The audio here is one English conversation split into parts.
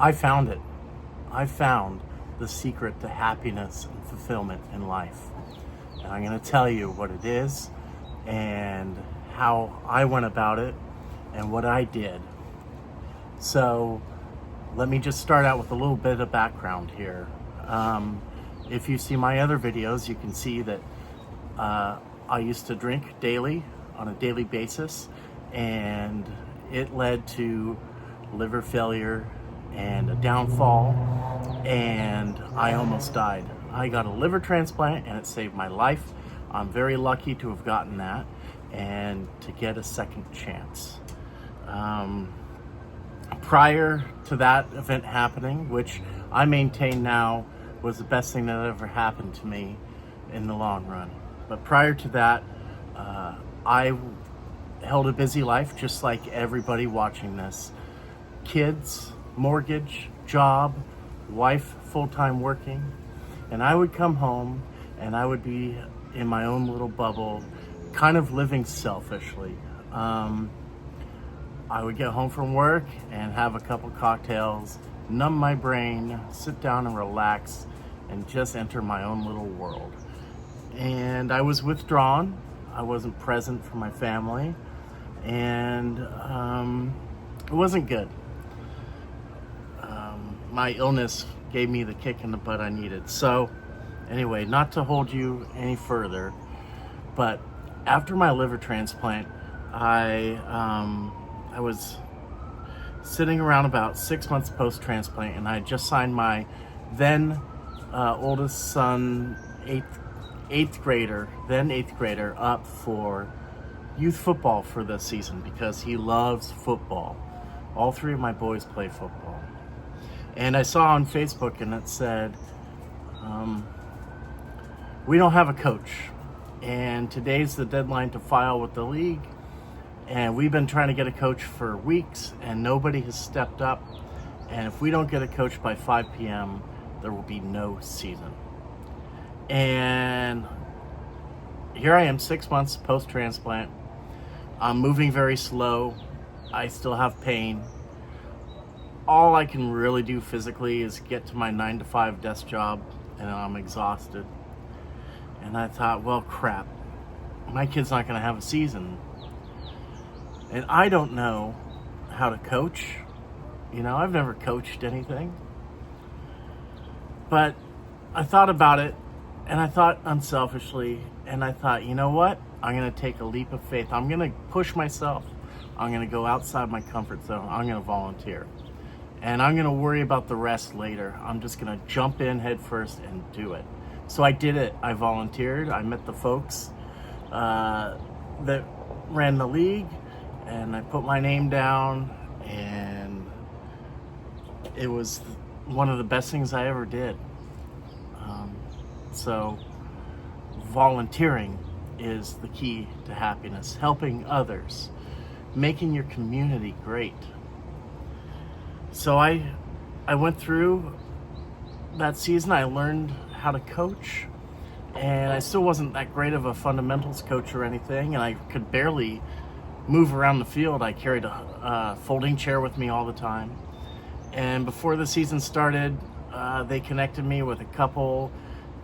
I found it. I found the secret to happiness and fulfillment in life. And I'm going to tell you what it is and how I went about it and what I did. So let me just start out with a little bit of background here. If you see my other videos, you can see that I used to drink daily on a daily basis, and it led to liver failure and a downfall, and I almost died. I got a liver transplant and it saved my life. I'm very lucky to have gotten that and to get a second chance. Prior to that event happening, which I maintain now was the best thing that ever happened to me in the long run. But prior to that, I held a busy life just like everybody watching this. Kids, mortgage, job, wife full-time working. And I would come home and I would be in my own little bubble, kind of living selfishly. I would get home from work and have a couple cocktails, numb my brain, sit down and relax, and just enter my own little world. And I was withdrawn. I wasn't present for my family, and it wasn't good. My illness gave me the kick in the butt I needed. So anyway, not to hold you any further, but after my liver transplant, I was sitting around about 6 months post-transplant, and I had just signed my then oldest son, eighth grader, up for youth football for this season because he loves football. All three of my boys play football. And I saw on Facebook, and it said, we don't have a coach, and today's the deadline to file with the league, and we've been trying to get a coach for weeks, and nobody has stepped up, and if we don't get a coach by 5 p.m., there will be no season. And here I am, 6 months post-transplant. I'm moving very slow. I still have pain. All I can really do physically is get to my 9-to-5 desk job, and I'm exhausted. And I thought, well, crap, my kid's not going to have a season. And I don't know how to coach. You know, I've never coached anything. But I thought about it, and I thought unselfishly, and I thought, you know what? I'm going to take a leap of faith. I'm going to push myself. I'm going to go outside my comfort zone. I'm going to volunteer. And I'm going to worry about the rest later. I'm just going to jump in head first and do it. So I did it. I volunteered. I met the folks that ran the league, and I put my name down, and it was one of the best things I ever did. So volunteering is the key to happiness, helping others, making your community great. So I went through that season. I learned how to coach, and I still wasn't that great of a fundamentals coach or anything, and I could barely move around the field. I carried a folding chair with me all the time. And before the season started, they connected me with a couple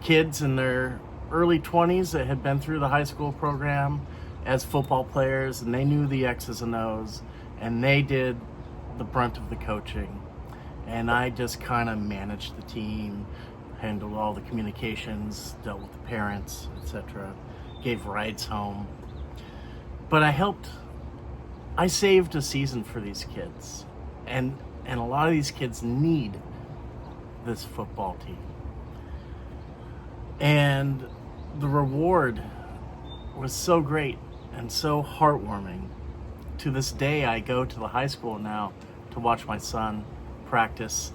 kids in their early 20s that had been through the high school program as football players, and they knew the X's and O's, and they did the brunt of the coaching. And I just kind of managed the team, handled all the communications, dealt with the parents, etc., gave rides home. But I saved a season for these kids, and a lot of these kids need this football team. And the reward was so great and so heartwarming. To this day, I go to the high school now to watch my son practice,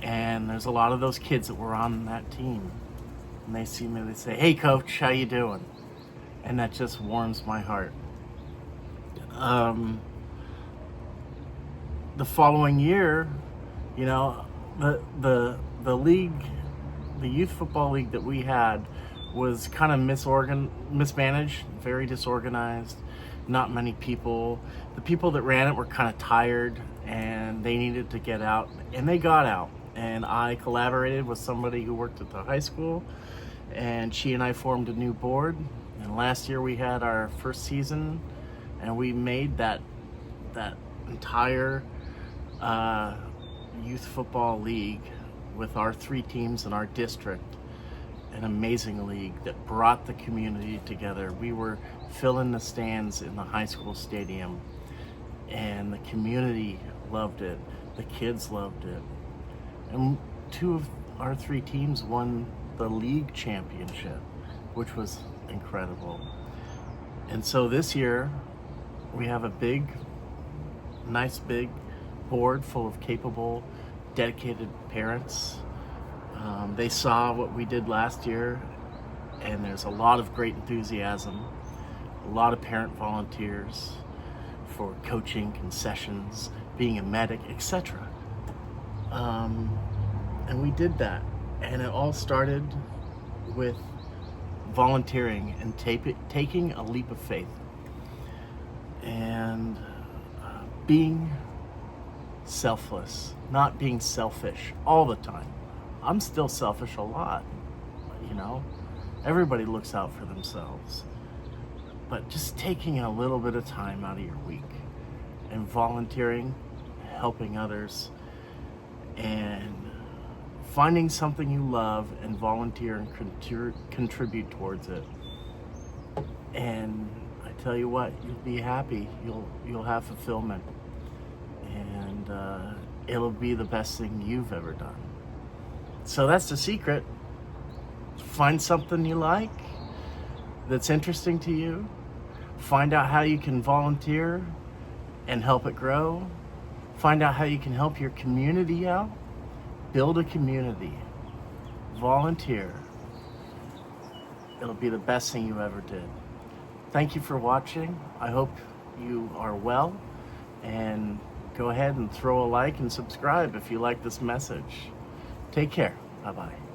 and there's a lot of those kids that were on that team. And they see me, they say, "Hey coach, how you doing?" And that just warms my heart. The following year, you know, the league, the youth football league that we had was kind of mismanaged, very disorganized, not many people. The people that ran it were kind of tired, and they needed to get out And they got out, and I collaborated with somebody who worked at the high school, and she and I formed a new board. And last year we had our first season, and we made that entire youth football league with our 3 teams in our district an amazing league that brought the community together. We were filling the stands in the high school stadium, and the community loved it. The kids loved it. And 2 of our 3 teams won the league championship, which was incredible. And so this year we have a nice big board full of capable, dedicated parents. They saw what we did last year, and there's a lot of great enthusiasm, a lot of parent volunteers for coaching, concessions, being a medic, etc. And we did that, and it all started with volunteering and taking a leap of faith and being selfless, not being selfish all the time. I'm still selfish a lot, you know. Everybody looks out for themselves. But just taking a little bit of time out of your week and volunteering, helping others, and finding something you love and volunteer and contribute towards it. And I tell you what, you'll be happy. You'll have fulfillment, and it'll be the best thing you've ever done. So that's the secret. Find something you like that's interesting to you. Find out how you can volunteer and help it grow. Find out how you can help your community out. Build a community. Volunteer. It'll be the best thing you ever did. Thank you for watching. I hope you are well, and go ahead and throw a like and subscribe if you like this message. Take care. Bye-bye.